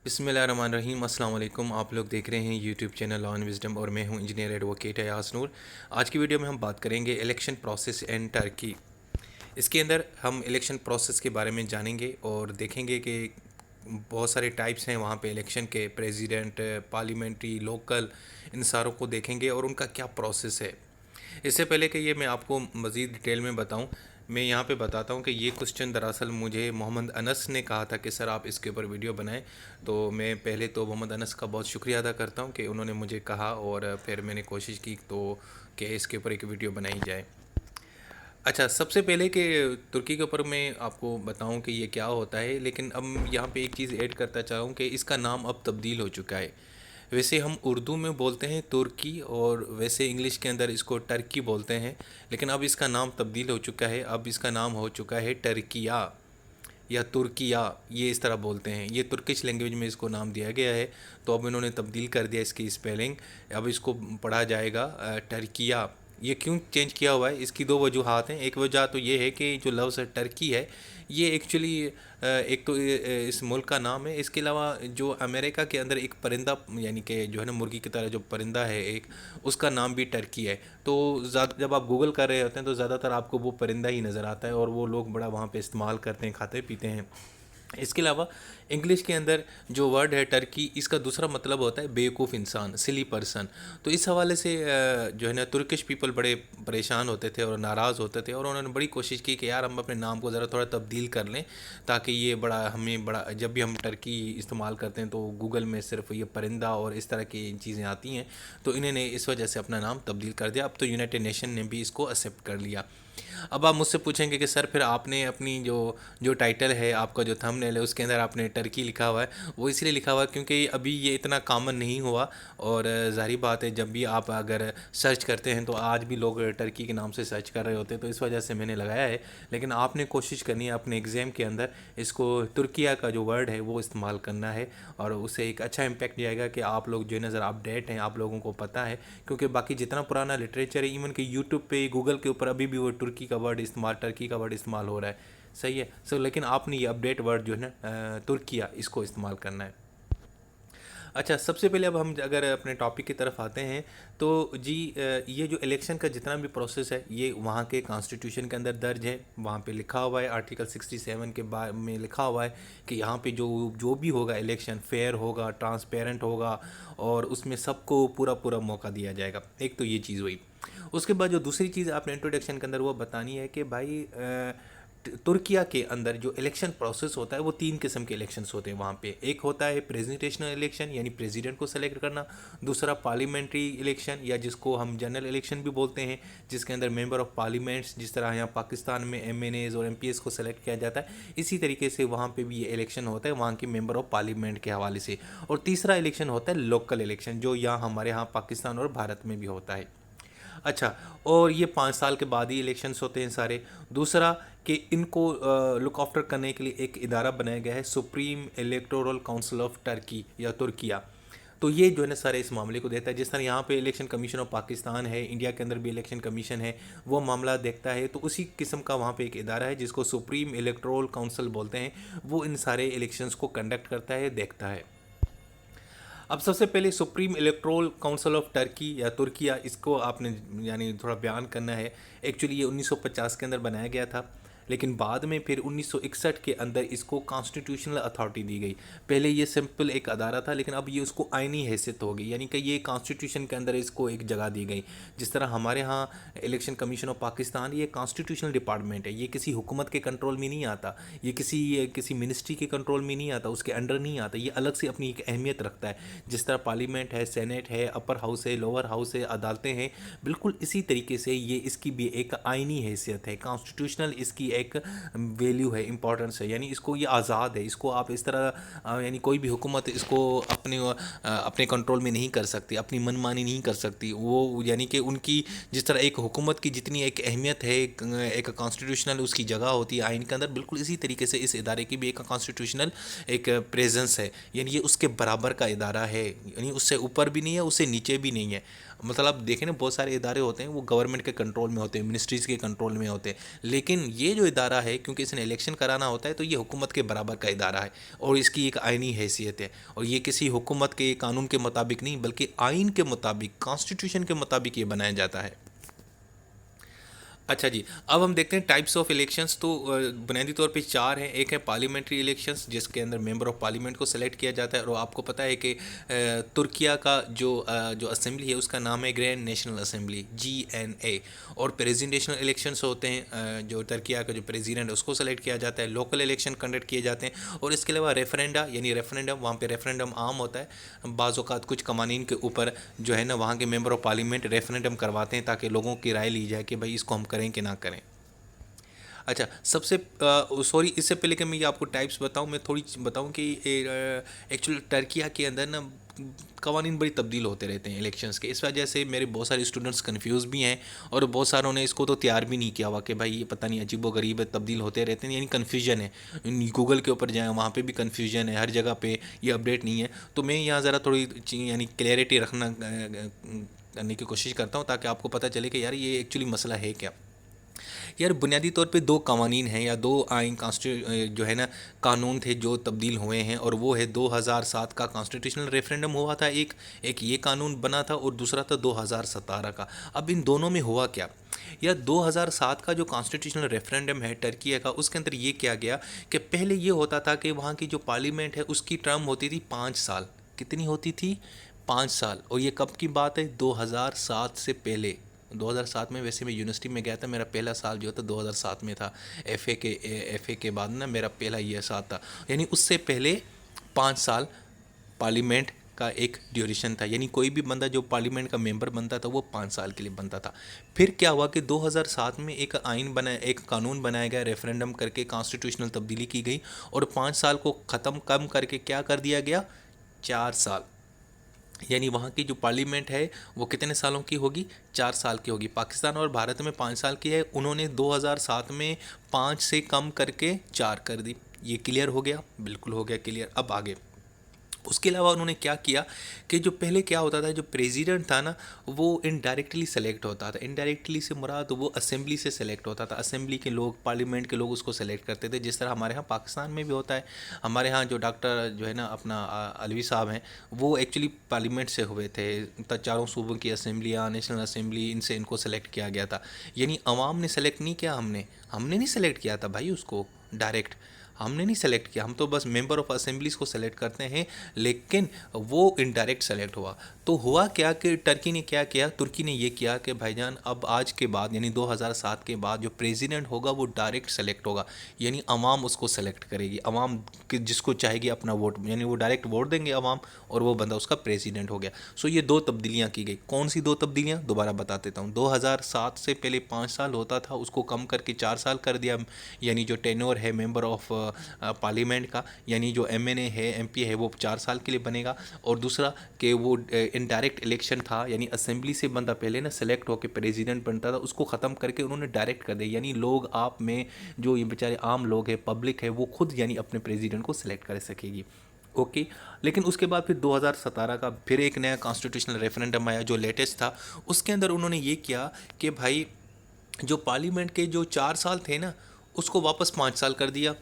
बिस्मिल्लाहिर्रहमानिर्रहीम अस्सलाम वालेकुम। आप लोग देख रहे हैं यूट्यूब चैनल ऑन विजडम और मैं हूं इंजीनियर एडवोकेट अयाज नूर। आज की वीडियो में हम बात करेंगे इलेक्शन प्रोसेस इन टर्की। इसके अंदर हम इलेक्शन प्रोसेस के बारे में जानेंगे और देखेंगे कि बहुत सारे टाइप्स हैं वहाँ पे इलेक्शन के, प्रेसिडेंट, पार्लियामेंट्री, लोकल, इन सारों को देखेंगे और उनका क्या प्रोसेस है। इससे पहले कि ये मैं आपको मज़ीद डिटेल में बताऊं, मैं यहाँ पे बताता हूँ कि ये क्वेश्चन दरअसल मुझे मोहम्मद अनस ने कहा था कि सर आप इसके ऊपर वीडियो बनाएं। तो मैं पहले तो मोहम्मद अनस का बहुत शुक्रिया अदा करता हूँ कि उन्होंने मुझे कहा और फिर मैंने कोशिश की तो कि इसके ऊपर एक वीडियो बनाई जाए। अच्छा, सबसे पहले कि तुर्की के ऊपर मैं आपको बताऊं कि ये क्या होता है, लेकिन अब यहाँ पे एक चीज़ ऐड करता चाहूँ कि इसका नाम अब तब्दील हो चुका है। वैसे हम उर्दू में बोलते हैं तुर्की और वैसे इंग्लिश के अंदर इसको टर्की बोलते हैं, लेकिन अब इसका नाम तब्दील हो चुका है। अब इसका नाम हो चुका है टर्किया या तुर्किया, ये इस तरह बोलते हैं। ये तुर्किश लैंग्वेज में इसको नाम दिया गया है, तो अब इन्होंने तब्दील कर दिया इसकी स्पेलिंग। अब इसको पढ़ा जाएगा टर्किया। ये क्यों चेंज किया हुआ है, इसकी दो वजूहात हैं। एक वजह तो ये है कि जो लफ्ज़ टर्की है ये एक्चुअली एक तो इस मुल्क का नाम है। इसके अलावा जो अमेरिका के अंदर एक परिंदा, यानी कि जो है ना मुर्गी की तरह जो परिंदा है एक, उसका नाम भी टर्की है। तो जब आप गूगल कर रहे होते हैं तो ज़्यादातर आपको वो परिंदा ही नज़र आता है और वो लोग बड़ा वहाँ पे इस्तेमाल करते हैं, खाते पीते हैं। इसके अलावा इंग्लिश के अंदर जो वर्ड है टर्की, इसका दूसरा मतलब होता है बेवकूफ़ इंसान, सिली पर्सन। तो इस हवाले से जो है ना तुर्किश पीपल बड़े परेशान होते थे और नाराज़ होते थे और उन्होंने बड़ी कोशिश की कि यार हम अपने नाम को ज़रा थोड़ा तब्दील कर लें, ताकि ये बड़ा हमें बड़ा, जब भी हम टर्की इस्तेमाल करते हैं तो गूगल में सिर्फ ये परिंदा और इस तरह की चीज़ें आती हैं। तो इन्होंने इस वजह से अपना नाम तब्दील कर दिया। अब तो यूनाइटेड नेशन ने भी इसको एक्सेप्ट कर लिया। अब आप मुझसे पूछेंगे कि सर फिर आपने अपनी जो जो टाइटल है, आपका जो थंबनेल है, उसके अंदर आपने टर्की लिखा हुआ है, वो इसलिए लिखा हुआ है क्योंकि अभी ये इतना कॉमन नहीं हुआ। और ज़ाहिर बात है जब भी आप अगर सर्च करते हैं तो आज भी लोग टर्की के नाम से सर्च कर रहे होते हैं, तो इस वजह से मैंने लगाया है। लेकिन आपने कोशिश करनी है अपने एग्ज़ाम के अंदर इसको तुर्किया का जो वर्ड है वो इस्तेमाल करना है, और उससे एक अच्छा इम्पैक्ट जाएगा कि आप लोग जो है नज़र अपडेट हैं, आप लोगों को पता है। क्योंकि बाकी जितना पुराना लिटरेचर है, इवन कि यूट्यूब पे, गूगल के ऊपर अभी भी वो तुर्की का वर्ड इस्तेमाल, टर्की का वर्ड इस्तेमाल हो रहा है। सही है सो, लेकिन आपने ये अपडेट वर्ड जो है ना तुर्किया, इसको इस्तेमाल करना है। अच्छा, सबसे पहले अब हम अगर अपने टॉपिक की तरफ आते हैं तो जी, ये जो इलेक्शन का जितना भी प्रोसेस है ये वहाँ के कॉन्स्टिट्यूशन के अंदर दर्ज है। वहाँ पे लिखा हुआ है आर्टिकल 67 के बारे में लिखा हुआ है कि यहाँ पे जो जो भी होगा इलेक्शन फेयर होगा, ट्रांसपेरेंट होगा और उसमें सबको पूरा पूरा मौका दिया जाएगा। एक तो ये चीज़ हुई। उसके बाद जो दूसरी चीज़ आपने इंट्रोडक्शन के अंदर वो बतानी है कि भाई तुर्किया के अंदर जो इलेक्शन प्रोसेस होता है वो तीन किस्म के इलेक्शंस होते हैं वहाँ पे। एक होता है प्रेसिडेंशियल इलेक्शन, यानी प्रेसिडेंट को सेलेक्ट करना। दूसरा पार्लियामेंट्री इलेक्शन, या जिसको हम जनरल इलेक्शन भी बोलते हैं, जिसके अंदर मेंबर ऑफ पार्लियामेंट्स, जिस तरह यहाँ पाकिस्तान में एमएनएज और एमपीएस को सेलेक्ट किया जाता है, इसी तरीके से वहाँ पे भी ये इलेक्शन होता है वहाँ के मेंबर ऑफ पार्लियामेंट के हवाले से। और तीसरा इलेक्शन होता है लोकल इलेक्शन, जो यहाँ हमारे यहाँ पाकिस्तान और भारत में भी होता है। अच्छा, और ये 5 साल के बाद ही इलेक्शंस होते हैं सारे। दूसरा कि इनको लुक आफ्टर करने के लिए एक इदारा बनाया गया है, supreme electoral council of Turkey या तुर्किया। तो ये जो है ना सारे इस मामले को देखता है। जिस तरह यहाँ पे इलेक्शन कमीशन ऑफ पाकिस्तान है, इंडिया के अंदर भी इलेक्शन कमीशन है, वो मामला देखता है। तो उसी किस्म का वहाँ पे एक इदारा है जिसको सुप्रीम इलेक्टोरल काउंसिल बोलते हैं, वो इन सारे इलेक्शंस को कंडक्ट करता है, देखता है। अब सबसे पहले supreme electoral council of Turkey या तुर्किया, इसको आपने यानी थोड़ा बयान करना है। एक्चुअली ये 1950 के अंदर बनाया गया था, लेकिन बाद में फिर 1961 के अंदर इसको कॉन्स्टिट्यूशनल अथॉरिटी दी गई। पहले ये सिंपल एक अदारा था, लेकिन अब ये उसको आइनी हैसियत हो गई, यानी कि ये कॉन्स्टिट्यूशन के अंदर इसको एक जगह दी गई। जिस तरह हमारे यहाँ इलेक्शन कमीशन ऑफ पाकिस्तान ये कॉन्स्टिट्यूशनल डिपार्टमेंट है, ये किसी हुकूमत के कंट्रोल में नहीं आता, ये किसी मिनिस्ट्री के कंट्रोल में नहीं आता, उसके अंडर नहीं आता, ये अलग से अपनी एक अहमियत रखता है। जिस तरह पार्लियामेंट है, सेनेट है, अपर हाउस है, लोअर हाउस है, अदालतें हैं, बिल्कुल इसी तरीके से ये इसकी भी एक आइनी हैसियत है, कॉन्स्टिट्यूशनल इसकी एक वैल्यू है, इंपॉर्टेंस है। यानी इसको ये आज़ाद है, इसको आप इस तरह यानी कोई भी हुकूमत इसको अपने कंट्रोल में नहीं कर सकती, अपनी मनमानी नहीं कर सकती। वो यानी कि उनकी जिस तरह एक हुकूमत की जितनी एक अहमियत है, एक कॉन्स्टिट्यूशनल उसकी जगह होती है आइन के अंदर, बिल्कुल इसी तरीके से इस इदारे की भी एक कॉन्स्टिट्यूशनल एक प्रेजेंस है। यानी ये उसके बराबर का इदारा है, यानी उससे ऊपर भी नहीं है, उससे नीचे भी नहीं है। मतलब आप देखें ना, बहुत सारे इदारे होते हैं वो गवर्नमेंट के कंट्रोल में होते हैं, मिनिस्ट्रीज़ के कंट्रोल में होते हैं, लेकिन ये जो इदारा है क्योंकि इसने इलेक्शन कराना होता है तो ये हुकूमत के बराबर का इदारा है और इसकी एक आइनी हैसियत है, और ये किसी हुकूमत के कानून के मुताबिक नहीं बल्कि आइन के मुताबिक, कॉन्स्टिट्यूशन के मुताबिक ये बनाया जाता है। अच्छा जी, अब हम देखते हैं टाइप्स ऑफ इलेक्शंस। तो बुनियादी तौर पे चार हैं। एक है पार्लियामेंट्री इलेक्शंस जिसके अंदर मेंबर ऑफ पार्लियामेंट को सेलेक्ट किया जाता है, और आपको पता है कि तुर्किया का जो असेंबली है उसका नाम है ग्रैंड नेशनल असेंबली, GNA। और प्रेसिडेंशियल इलेक्शंस होते हैं, जो तुर्किया का जो प्रेसिडेंट है उसको सेलेक्ट किया जाता है। लोकल इलेक्शन कंडक्ट किए जाते हैं, और इसके अलावा रेफरेंडा यानी रेफरेंडम, वहाँ पे रेफरेंडम आम होता है। बाज़ औक़ात कुछ कवानीन के ऊपर जो है ना वहाँ के मेंबर ऑफ पार्लियामेंट रेफरेंडम करवाते हैं ताकि लोगों की राय ली जाए कि भाई इसको हम करें कि ना करें। अच्छा, सबसे सॉरी, इससे पहले कि मैं ये आपको टाइप्स बताऊं, मैं थोड़ी बताऊं कि एक्चुअल टर्किया के अंदर ना कवानीन बड़ी तब्दील होते रहते हैं इलेक्शंस के। इस वजह से मेरे बहुत सारे स्टूडेंट्स कंफ्यूज भी हैं, और बहुत सारों ने इसको तो तैयार भी नहीं किया हुआ कि भाई ये पता नहीं अजीब गरीब तब्दील होते रहते हैं, यानी कन्फ्यूजन है। गूगल के ऊपर जाएँ, वहाँ पे भी कन्फ्यूजन है, हर जगह पे ये अपडेट नहीं है। तो मैं यहाँ ज़रा थोड़ी यानी क्लैरिटी रखना करने की कोशिश करता हूँ ताकि आपको पता चले कि यार ये एक्चुअली मसला है क्या। यार बुनियादी तौर पे दो कवानीन हैं या दो आइन जो है ना कानून थे जो तब्दील हुए हैं, और वो है 2007 का कॉन्स्टिट्यूशनल रेफरेंडम हुआ था, एक एक ये कानून बना था, और दूसरा था 2017 का। अब इन दोनों में हुआ क्या? या 2007 का जो कॉन्स्टिट्यूशनल रेफरेंडम है टर्की का, उसके अंदर ये किया गया कि पहले ये होता था कि वहाँ की जो पार्लियामेंट है उसकी टर्म होती थी 5 साल। कितनी होती थी? 5 साल। और ये कब की बात है? 2007 से पहले। 2007 में वैसे मैं यूनिवर्सिटी में गया था, मेरा पहला साल जो था 2007 में था। एफए के बाद ना मेरा पहला ये साल था, यानी उससे पहले 5 साल पार्लियामेंट का एक ड्यूरेशन था, यानी कोई भी बंदा जो पार्लियामेंट का मेंबर बनता था वो 5 साल के लिए बनता था। फिर क्या हुआ कि 2007 में एक एक कानून बनाया गया, रेफरेंडम करके कॉन्स्टिट्यूशनल तब्दीली की गई, और 5 साल को ख़त्म कम करके क्या कर दिया गया? 4 साल। यानी वहाँ की जो पार्लियामेंट है वो कितने सालों की होगी? 4 साल की होगी। पाकिस्तान और भारत में 5 साल की है, उन्होंने 2007 में 5 से कम करके 4 कर दी। ये क्लियर हो गया? बिल्कुल हो गया क्लियर। अब आगे उसके अलावा उन्होंने क्या किया कि जो पहले क्या होता था, जो प्रेसिडेंट था ना वो इनडायरेक्टली सेलेक्ट होता था। इनडायरेक्टली से मुराद वो असेंबली से सेलेक्ट होता था, असेंबली के लोग, पार्लियामेंट के लोग उसको सेलेक्ट करते थे, जिस तरह हमारे यहाँ पाकिस्तान में भी होता है। हमारे यहाँ जो डॉक्टर जो है ना अपना अलवी साहब हैं, वो एक्चुअली पार्लियामेंट से हुए थे। चारों सूबों की असेंबलियाँ, नेशनल असेंबली, इनसे इनको सेलेक्ट किया गया था। यानी अवाम ने सेलेक्ट नहीं किया, हमने नहीं सेलेक्ट किया था भाई उसको डायरेक्ट, हमने नहीं सेलेक्ट किया। हम तो बस मेंबर ऑफ असेंबलीज़ को सेलेक्ट करते हैं, लेकिन वो इनडायरेक्ट सेलेक्ट हुआ। तो हुआ क्या कि टर्की ने क्या किया, तुर्की ने ये किया कि भाईजान अब आज के बाद यानी 2007 के बाद जो प्रेसिडेंट होगा वो डायरेक्ट सेलेक्ट होगा, यानी अवाम उसको सेलेक्ट करेगी। अवाम जिसको चाहेगी अपना वोट, यानी वो डायरेक्ट वोट देंगे अवाम, और वो बंदा उसका प्रेसिडेंट हो गया। सो ये दो तब्दीलियाँ की गई। कौन सी दो तब्दीलियाँ? दोबारा बता देता हूँ। 2007 से पहले 5 साल होता था, उसको कम करके 4 साल कर दिया, यानी जो टेन्योर है मेंबर ऑफ पार्लियामेंट का, यानी जो MNA है, MP है, वो 4 साल के लिए बनेगा। और दूसरा कि वो इनडायरेक्ट इलेक्शन था, यानी असेंबली से बंदा पहले ना सेलेक्ट होकर प्रेसिडेंट बनता था, उसको ख़त्म करके उन्होंने डायरेक्ट कर दिया, यानी लोग आप में जो ये बेचारे आम लोग हैं, पब्लिक है, वो खुद यानी अपने प्रेसिडेंट को सेलेक्ट कर सकेगी। ओके। लेकिन उसके बाद फिर 2017 का फिर एक नया कॉन्स्टिट्यूशनल रेफरेंडम आया जो लेटेस्ट था। उसके अंदर उन्होंने ये किया कि भाई जो पार्लियामेंट के जो 4 साल थे ना उसको वापस 5 साल कर दिया।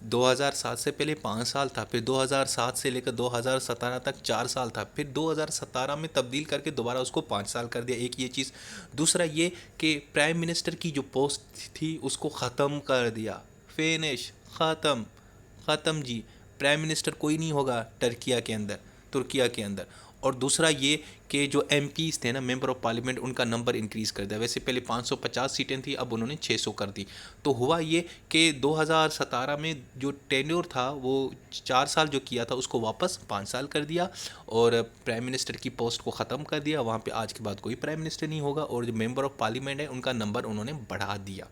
2007 से पहले 5 साल था, फिर 2007 से लेकर 2017 तक 4 साल था, फिर 2017 में तब्दील करके दोबारा उसको 5 साल कर दिया। एक ये चीज़। दूसरा ये कि प्राइम मिनिस्टर की जो पोस्ट थी उसको ख़त्म कर दिया। फिनिश, ख़त्म जी। प्राइम मिनिस्टर कोई नहीं होगा तुर्किया के अंदर। और दूसरा ये कि जो MPs थे ना, मेंबर ऑफ पार्लियामेंट, उनका नंबर इंक्रीज़ कर दिया। वैसे पहले 550 सीटें थी, अब उन्होंने 600 कर दी। तो हुआ ये कि 2017 में जो टेन्योर था वो 4 साल जो किया था उसको वापस 5 साल कर दिया, और प्राइम मिनिस्टर की पोस्ट को ख़त्म कर दिया। वहाँ पे आज के बाद कोई प्राइम मिनिस्टर नहीं होगा, और जो मेंबर ऑफ पार्लियामेंट है उनका नंबर उन्होंने बढ़ा दिया।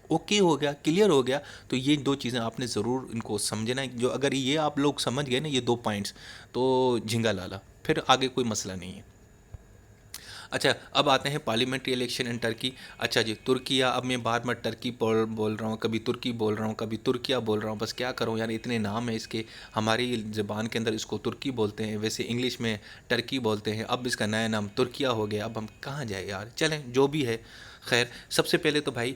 ओके हो गया, क्लियर हो गया। तो ये दो चीज़ें आपने ज़रूर इनको समझना है, जो अगर ये आप लोग समझ गए ना ये 2 पॉइंट्स, तो झिंगा लाला, फिर आगे कोई मसला नहीं है। अच्छा, अब आते हैं पार्लियामेंट्री इलेक्शन इन टर्की। अच्छा जी, तुर्किया, अब मैं बार बार टर्की बोल रहा हूँ, कभी तुर्की बोल रहा हूँ, कभी तुर्किया बोल रहा हूँ, बस क्या करूँ यार, इतने नाम हैं इसके। हमारी ज़बान के अंदर इसको तुर्की बोलते हैं, वैसे इंग्लिश में टर्की बोलते हैं। अब इसका नया नाम तुर्किया हो गया। अब हम कहाँ जाए यार, चलें जो भी है। खैर, सबसे पहले तो भाई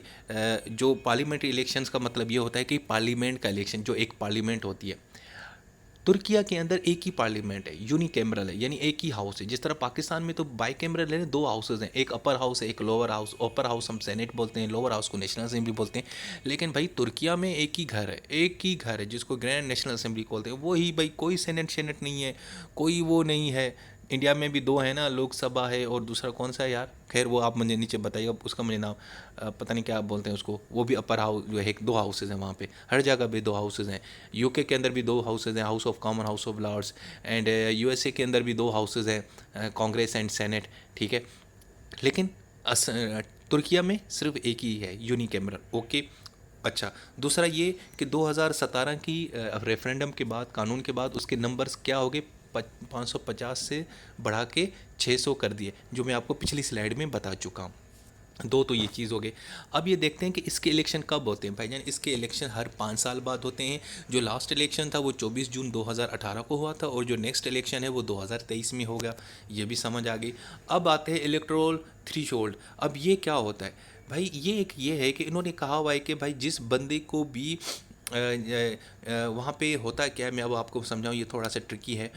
जो पार्लियामेंट्री इलेक्शंस का मतलब ये होता है कि पार्लियामेंट का इलेक्शन, जो एक पार्लियामेंट होती है, तुर्किया के अंदर एक ही पार्लियामेंट है, यूनिकैमरल है, यानी एक ही हाउस है। जिस तरह पाकिस्तान में तो बाइकैमरल है, दो हाउसेज हैं, एक अपर हाउस है, एक लोअर हाउस। अपर हाउस हम सेनेट बोलते हैं, लोअर हाउस को नेशनल असेंबली बोलते हैं। लेकिन भाई तुर्किया में एक ही घर है, एक ही घर है जिसको ग्रैंड नेशनल असेंबली बोलते हैं। वो ही भाई, कोई सेनेट नहीं है, कोई वो नहीं है। इंडिया में भी दो है ना, लोकसभा है और दूसरा कौन सा है यार, खैर वो आप मुझे नीचे बताइएगा, उसका मुझे नाम पता नहीं क्या आप बोलते हैं उसको। वो भी अपर हाउस जो है, दो हाउसेज हैं वहाँ पे, हर जगह भी दो हाउसेज हैं। यूके के अंदर भी दो हाउसेज हैं, house of common, house of lords. And USA के अंदर भी दो हाउसेज हैं, कांग्रेस एंड सेनेट, ठीक है। लेकिन तुर्किया में सिर्फ एक ही है, यूनिकैमरल। ओके। अच्छा, दूसरा ये कि 2017 की रेफरेंडम के बाद, कानून के बाद, उसके नंबर्स क्या हो गए, 550 से बढ़ा के 600 कर दिए, जो मैं आपको पिछली स्लाइड में बता चुका हूँ। दो तो ये चीज़ हो गई। अब ये देखते हैं कि इसके इलेक्शन कब होते हैं भाईजान। इसके इलेक्शन हर 5 साल बाद होते हैं। जो लास्ट इलेक्शन था वो 24 जून 2018 को हुआ था, और जो नेक्स्ट इलेक्शन है वो 2023 में होगा। ये भी समझ आ गई। अब आते हैं इलेक्टोरल थ्रेशोल्ड। अब ये क्या होता है भाई, ये है कि इन्होंने कहा हुआ है कि भाई जिस बंदे को भी वहाँ पे होता क्या है, मैं अब आपको समझाऊँ, ये थोड़ा सा ट्रिकी है।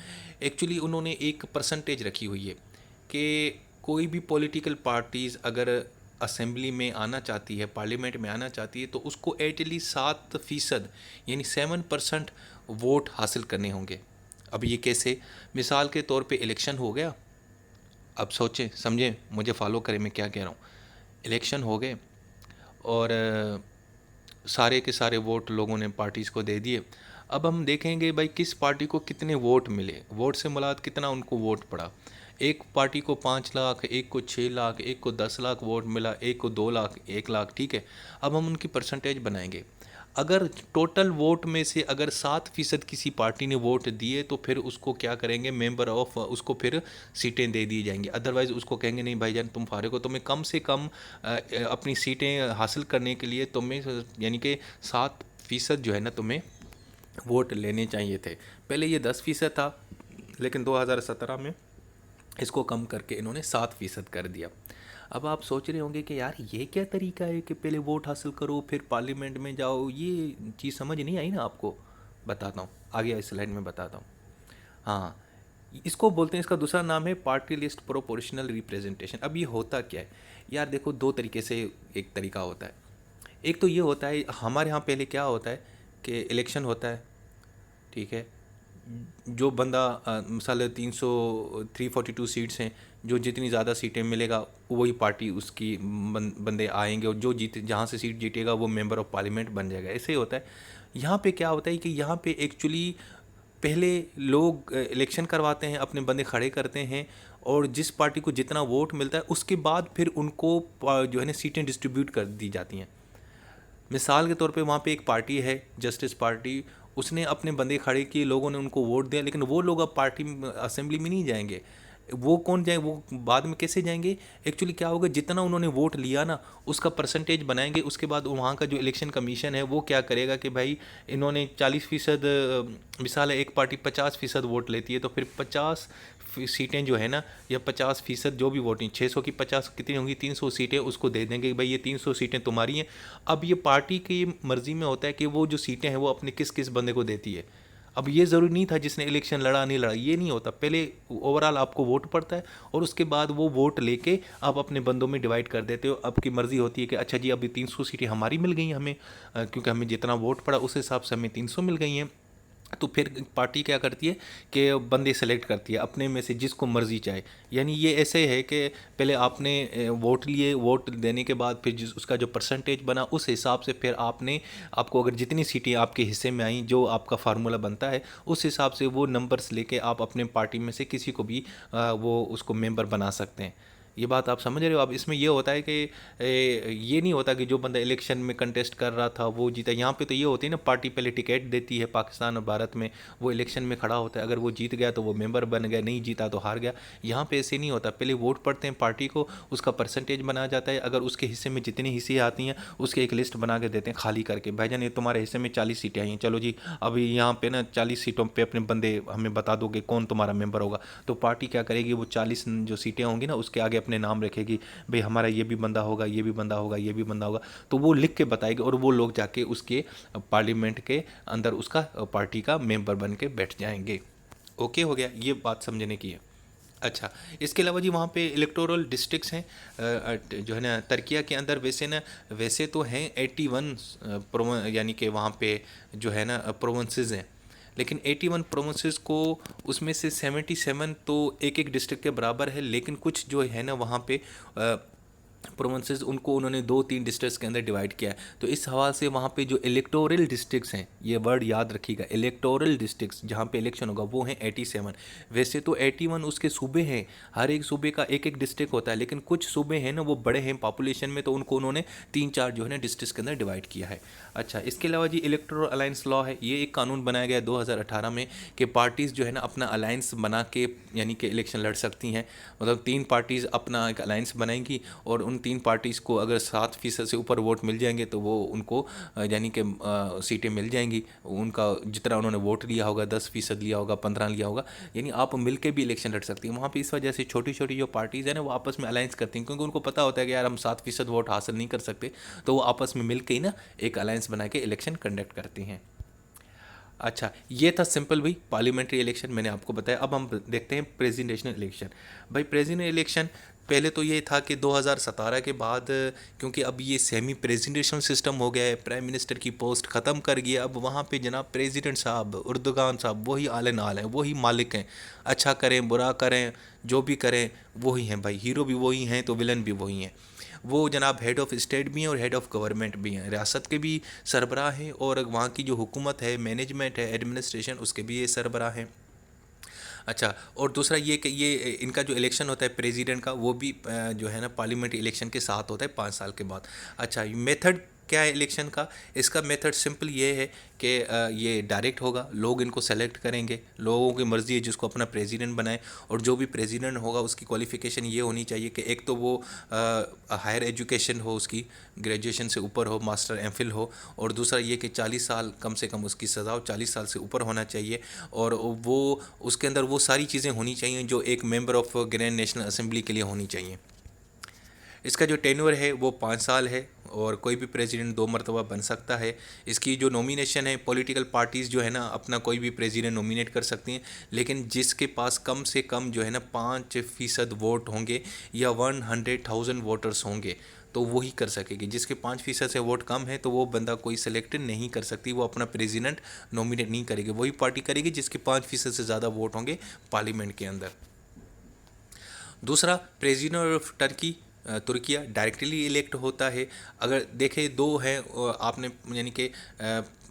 एक्चुअली उन्होंने एक परसेंटेज रखी हुई है कि कोई भी पॉलिटिकल पार्टीज़ अगर असेंबली में आना चाहती है, पार्लियामेंट में आना चाहती है, तो उसको एटलीस्ट 7% यानी 7% वोट हासिल करने होंगे। अब ये कैसे, मिसाल के तौर पे इलेक्शन हो गया, अब सोचें समझें, मुझे फॉलो करें मैं क्या कह रहा हूँ। इलेक्शन हो गए और सारे के सारे वोट लोगों ने पार्टीज़ को दे दिए। अब हम देखेंगे भाई किस पार्टी को कितने वोट मिले, वोट से मुराद कितना उनको वोट पड़ा। एक पार्टी को 5 लाख, एक को 6 लाख, एक को 10 लाख वोट मिला, एक को 2 लाख, 1 लाख, ठीक है। अब हम उनकी परसेंटेज बनाएंगे। अगर टोटल वोट में से अगर 7% किसी पार्टी ने वोट दिए, तो फिर उसको क्या करेंगे, मेंबर ऑफ, उसको फिर सीटें दे दी जाएंगी। अदरवाइज़ उसको कहेंगे नहीं भाईजान तुम फारिग हो, तुम्हें कम से कम अपनी सीटें हासिल करने के लिए तुम्हें यानी कि 7% जो है ना, तुम्हें वोट लेने चाहिए थे। पहले ये 10% था, लेकिन 2017 में इसको कम करके इन्होंने 7% कर दिया। अब आप सोच रहे होंगे कि यार ये क्या तरीका है कि पहले वोट हासिल करो फिर पार्लियामेंट में जाओ, ये चीज़ समझ नहीं आई ना आपको। बताता हूँ, आगे इस स्लाइड में बताता हूँ। हाँ, इसको बोलते हैं, इसका दूसरा नाम है पार्टी लिस्ट प्रोपोर्शनल रिप्रेजेंटेशन। अब ये होता क्या है यार, देखो दो तरीके से एक तरीका होता है। एक तो ये होता है, हमारे यहाँ पहले क्या होता है कि इलेक्शन होता है, ठीक है। जो बंदा मिसाल 342 सीट्स हैं, जो जितनी ज़्यादा सीटें मिलेगा वही पार्टी उसकी बंदे आएंगे, और जो जीते, जहाँ से सीट जीतेगा वो मेंबर ऑफ पार्लियामेंट बन जाएगा। ऐसे ही होता है। यहाँ पे क्या होता है कि यहाँ पे एक्चुअली पहले लोग इलेक्शन करवाते हैं, अपने बंदे खड़े करते हैं, और जिस पार्टी को जितना वोट मिलता है उसके बाद फिर उनको जो है ना सीटें डिस्ट्रीब्यूट कर दी जाती हैं। मिसाल के तौर पे वहाँ पे एक पार्टी है, जस्टिस पार्टी, उसने अपने बंदे खड़े किए, लोगों ने उनको वोट दिया, लेकिन वो लोग अब पार्टी असेंबली में नहीं जाएंगे। वो कौन जाए, वो बाद में कैसे जाएंगे। एक्चुअली क्या होगा, जितना उन्होंने वोट लिया ना उसका परसेंटेज बनाएंगे। उसके बाद वहाँ का जो इलेक्शन कमीशन है वो क्या करेगा कि भाई इन्होंने 40%, मिसाल है एक पार्टी 50% वोट लेती है, तो फिर 50 सीटें जो है ना, या 50% जो भी वोटिंग, 600 की 50 कितनी होंगी, 300 सीटें उसको दे देंगे कि भाई ये 300 सीटें तुम्हारी हैं। अब ये पार्टी की मर्ज़ी में होता है कि वो जो सीटें हैं वो अपने किस किस बंदे को देती है। अब ये ज़रूरी नहीं था जिसने इलेक्शन लड़ा नहीं लड़ा, ये नहीं होता। पहले ओवरऑल आपको वोट पड़ता है, और उसके बाद वो वोट लेके आप अपने बंदों में डिवाइड कर देते हो। आपकी मर्ज़ी होती है कि अच्छा जी अभी 300 सीटें हमारी मिल गई हमें, क्योंकि हमें जितना वोट पड़ा उस हिसाब से हमें 300 मिल गई हैं। तो फिर पार्टी क्या करती है कि बंदे सेलेक्ट करती है अपने में से जिसको मर्ज़ी चाहे। यानी ये ऐसे है कि पहले आपने वोट लिए, वोट देने के बाद फिर जिस उसका जो परसेंटेज बना उस हिसाब से फिर आपको अगर जितनी सीटें आपके हिस्से में आई, जो आपका फार्मूला बनता है, उस हिसाब से वो नंबर्स लेके आप अपने पार्टी में से किसी को भी वो उसको मेंबर बना सकते हैं। ये बात आप समझ रहे हो। अब इसमें ये होता है कि ये नहीं होता कि जो बंदा इलेक्शन में कंटेस्ट कर रहा था वो जीता। यहाँ पे तो ये होती है ना, पार्टी पहले टिकट देती है पाकिस्तान और भारत में, वो इलेक्शन में खड़ा होता है, अगर वो जीत गया तो वो मेंबर बन गया, नहीं जीता तो हार गया। यहाँ पे ऐसे नहीं होता, पहले वोट पड़ते हैं पार्टी को, उसका परसेंटेज बनाया जाता है, अगर उसके हिस्से में जितनी हिस्से आती हैं उसके एक लिस्ट बना के देते हैं खाली करके, भाईजान ये तुम्हारे हिस्से में 40 सीटें आई हैं, चलो जी अभी यहाँ पे ना 40 सीटों पे अपने बंदे हमें बता दोगे कौन तुम्हारा मेंबर होगा। तो पार्टी क्या करेगी, वो 40 जो सीटें होंगी ना उसके आगे अपने नाम रखेगी, भाई हमारा ये भी बंदा होगा, ये भी बंदा होगा, ये भी बंदा होगा, तो वो लिख के बताएगी और वो लोग जाके उसके पार्लियामेंट के अंदर उसका पार्टी का मेंबर बन के बैठ जाएंगे। ओके हो गया, ये बात समझने की है। अच्छा, इसके अलावा जी वहाँ पे इलेक्टोरल डिस्ट्रिक्ट्स हैं जो है ना तुर्किया के अंदर, वैसे तो हैं 81 यानी कि वहाँ पे जो है ना प्रोविंसेस हैं, लेकिन 81 प्रोविंसेस को उसमें से 77 तो एक एक डिस्ट्रिक्ट के बराबर है, लेकिन कुछ जो है ना वहाँ पे प्रोविंसेस उनको उन्होंने 2-3 डिस्ट्रिक्ट्स के अंदर डिवाइड किया है। तो इस हवाले से वहाँ पे जो इलेक्टोरल डिस्ट्रिक्ट्स हैं, ये वर्ड याद रखिएगा, इलेक्टोरल डिस्ट्रिक्ट्स जहाँ पे इलेक्शन होगा वो हैं 87। वैसे तो 81 उसके सूबे हैं, हर एक सूबे का एक एक डिस्ट्रिक्ट होता है, लेकिन कुछ सूबे हैं ना वो बड़े हैं पॉपुलेशन में, तो उनको उन्होंने 3-4 जो है ना डिस्ट्रिक्ट्स के अंदर डिवाइड किया है। अच्छा, इसके अलावा जी इलेक्टोरल अलायंस लॉ है, ये एक कानून बनाया गया 2018 में कि पार्टीज़ जो है ना अपना अलायंस बना के यानी कि इलेक्शन लड़ सकती हैं। मतलब 3 पार्टीज़ अपना एक अलायंस बनाएंगी और उन 3 पार्टीज़ को अगर 7% से ऊपर वोट मिल जाएंगे तो वो उनको यानी कि सीटें मिल जाएंगी, उनका जितना उन्होंने वोट लिया होगा 10% लिया होगा, 15 लिया होगा, यानी आप मिल के भी इलेक्शन लड़ सकती हैं वहाँ पे। इस वजह से छोटी छोटी जो पार्टीज़ हैं ना वो आपस में अलायंस करती हैं, क्योंकि उनको पता होता है कि यार हम 7% वोट हासिल नहीं कर सकते, तो वो आपस में मिल के ही ना एक अलायंस बना के इलेक्शन कंडक्ट करती हैं। अच्छा, ये था सिंपल भाई पार्लियामेंट्री इलेक्शन, मैंने आपको बताया। अब हम देखते हैं प्रेसिडेंशियल इलेक्शन। भाई प्रेसिडेंशियल इलेक्शन पहले तो ये था कि 2017 के बाद, क्योंकि अब ये सेमी प्रेसिडेंशियल सिस्टम हो गया है, प्राइम मिनिस्टर की पोस्ट ख़त्म कर गया, अब वहाँ पे जनाब प्रेसिडेंट साहब उर्दुगान साहब वही आले नाल हैं, वही मालिक हैं, अच्छा करें बुरा करें जो भी करें वही हैं भाई, हीरो भी वही हैं तो विलन भी वही हैं। वो जनाब हेड ऑफ़ स्टेट भी हैं और हेड ऑफ़ गवर्नमेंट भी हैं, रियासत के भी सरबराह हैं और वहाँ की जो हुकूमत है, मैनेजमेंट है, एडमिनिस्ट्रेशन, उसके भी ये सरबराह हैं। अच्छा, और दूसरा ये कि ये इनका जो इलेक्शन होता है प्रेसिडेंट का, वो भी जो है ना पार्लियामेंट्री इलेक्शन के साथ होता है 5 साल के बाद। अच्छा, मेथड क्या है इलेक्शन का, इसका मेथड सिंपल ये है कि ये डायरेक्ट होगा, लोग इनको सेलेक्ट करेंगे, लोगों की मर्ज़ी है जिसको अपना प्रेसिडेंट बनाए, और जो भी प्रेसिडेंट होगा उसकी क्वालिफ़िकेशन ये होनी चाहिए कि एक तो वो हायर एजुकेशन हो, उसकी ग्रेजुएशन से ऊपर हो, मास्टर एमफिल हो, और दूसरा ये कि 40 साल कम से कम उसकी सज़ा हो, 40 साल से ऊपर होना चाहिए, और वो उसके अंदर वो सारी चीज़ें होनी चाहिए जो एक member of grand national assembly के लिए होनी चाहिए। इसका जो टेन्योर है वो 5 साल है और कोई भी प्रेसिडेंट 2 मरतबा बन सकता है। इसकी जो नॉमिनेशन है, पॉलिटिकल पार्टीज़ जो है ना अपना कोई भी प्रेसिडेंट नॉमिनेट कर सकती हैं, लेकिन जिसके पास कम से कम जो है ना 5% वोट होंगे या 100,000 वोटर्स होंगे तो वही कर सकेगी। जिसके 5% से वोट कम है तो वो बंदा कोई सिलेक्ट नहीं कर सकती, वो अपना प्रेसिडेंट नॉमिनेट नहीं करेगी, वही पार्टी करेगी जिसके 5% से ज़्यादा वोट होंगे पार्लियामेंट के अंदर। दूसरा, president of Turkey Türkiye directly elect होता है। अगर देखें दो हैं, आपने यानी कि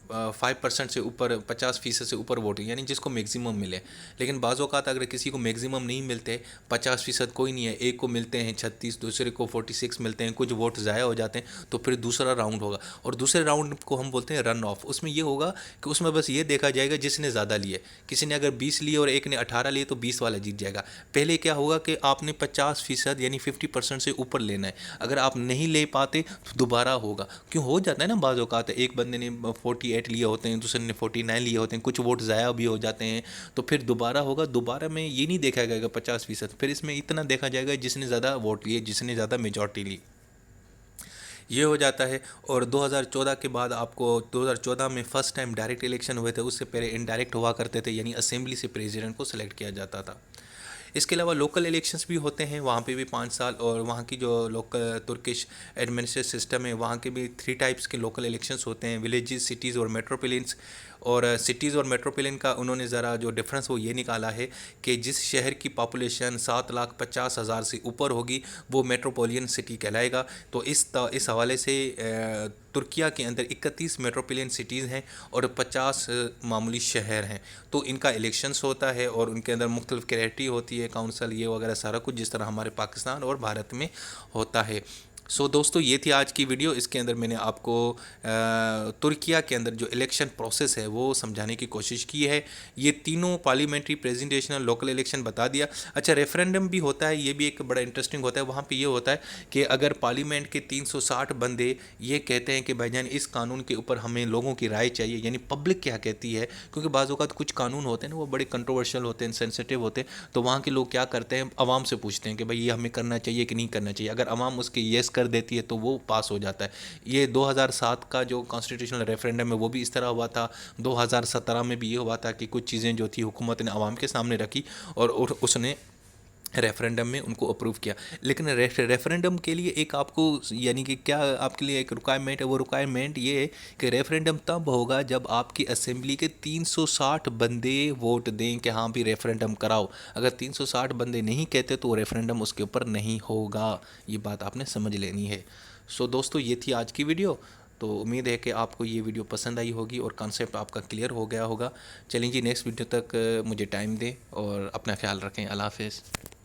5% से ऊपर 50% से ऊपर वोटिंग यानी जिसको मैक्सिमम मिले, लेकिन बाज़ औक़ात अगर किसी को मैक्सिमम नहीं मिलते, 50% कोई नहीं है, एक को मिलते हैं 36, दूसरे को 46 मिलते हैं, कुछ वोट ज़ाया हो जाते हैं, तो फिर दूसरा राउंड होगा, और दूसरे राउंड को हम बोलते हैं रन ऑफ। उसमें ये होगा कि उसमें बस ये देखा जाएगा जिसने ज़्यादा लिए, किसी ने अगर 20 लिए और एक ने 18 लिए तो 20 वाला जीत जाएगा। पहले क्या होगा कि आपने 50% यानी 50% से ऊपर लेना है, अगर आप नहीं ले पाते तो दोबारा होगा। क्यों हो जाता है ना, बाज़ औक़ात एक बंदे ने 48 लिए होते हैं, दूसरे ने 49 लिए होते हैं, कुछ वोट ज़ाया भी हो जाते हैं, तो फिर दोबारा होगा। दोबारा में ये नहीं देखा जाएगा 50%, फिर इसमें इतना देखा जाएगा जिसने ज़्यादा वोट लिए, जिसने ज़्यादा मेजॉरिटी ली, ये हो जाता है। और 2014 के बाद आपको 2014 में फ़र्स्ट टाइम डायरेक्ट इलेक्शन हुए थे, उससे पहले इनडायरेक्ट हुआ करते थे, यानी असेंबली से प्रेसिडेंट को सेलेक्ट किया जाता था। इसके अलावा लोकल इलेक्शंस भी होते हैं, वहाँ पे भी 5 साल, और वहाँ की जो लोकल तुर्किश एडमिनिस्ट्रेटिव सिस्टम है वहाँ के भी 3 टाइप्स के लोकल इलेक्शंस होते हैं, विलेजेस, सिटीज़ और मेट्रोपोलिस। और सिटीज़ और मेट्रोपोलिटन का उन्होंने ज़रा जो डिफरेंस वो ये निकाला है कि जिस शहर की पॉपुलेशन 7,50,000 से ऊपर होगी वो मेट्रोपोलिटन सिटी कहलाएगा। तो इस हवाले से तुर्किया के अंदर 31 मेट्रोपोलिटन सिटीज़ हैं और 50 मामूली शहर हैं। तो इनका इलेक्शंस होता है और उनके अंदर मुख्तलिफ क्राइटेरिया होती है, काउंसिल ये वगैरह सारा कुछ, जिस तरह हमारे पाकिस्तान और भारत में होता है। सो दोस्तों, ये थी आज की वीडियो। इसके अंदर मैंने आपको तुर्किया के अंदर जो इलेक्शन प्रोसेस है वो समझाने की कोशिश की है। ये तीनों पार्लियामेंट्री, प्रेसिडेंशियल, लोकल इलेक्शन बता दिया। अच्छा, रेफरेंडम भी होता है, ये भी एक बड़ा इंटरेस्टिंग होता है। वहाँ पे ये होता है कि अगर पार्लियामेंट के 360 बंदे ये कहते हैं कि भाईजान इस कानून के ऊपर हमें लोगों की राय चाहिए, यानी पब्लिक क्या कहती है, क्योंकि बाज़ औक़ात कुछ कानून होते हैं ना वो बड़े कंट्रोवर्शियल होते हैं, सेंसिटिव होते हैं, तो वहाँ के लोग क्या करते हैं, आवाम से पूछते हैं कि भाई ये हमें करना चाहिए कि नहीं करना चाहिए। अगर आवाम उसके येस कर देती है तो वो पास हो जाता है। ये 2007 का जो कॉन्स्टिट्यूशनल रेफरेंडम है वो भी इस तरह हुआ था। 2017 में भी ये हुआ था कि कुछ चीज़ें जो थी हुकूमत ने आवाम के सामने रखी और उसने रेफरेंडम में उनको अप्रूव किया। लेकिन रेफरेंडम के लिए एक आपको, यानी कि क्या आपके लिए एक रिक्वायरमेंट है, वो रिक्वायरमेंट ये है कि रेफरेंडम तब होगा जब आपकी असेंबली के 360 बंदे वोट दें कि हाँ भी रेफरेंडम कराओ। अगर 360 बंदे नहीं कहते तो रेफरेंडम उसके ऊपर नहीं होगा। ये बात आपने समझ लेनी है। सो दोस्तों, ये थी आज की वीडियो। तो उम्मीद है कि आपको ये वीडियो पसंद आई होगी और कॉन्सेप्ट आपका क्लियर हो गया होगा। चलें जी, नेक्स्ट वीडियो तक मुझे टाइम दें और अपना ख्याल रखें। अल्लाह हाफ़िज़।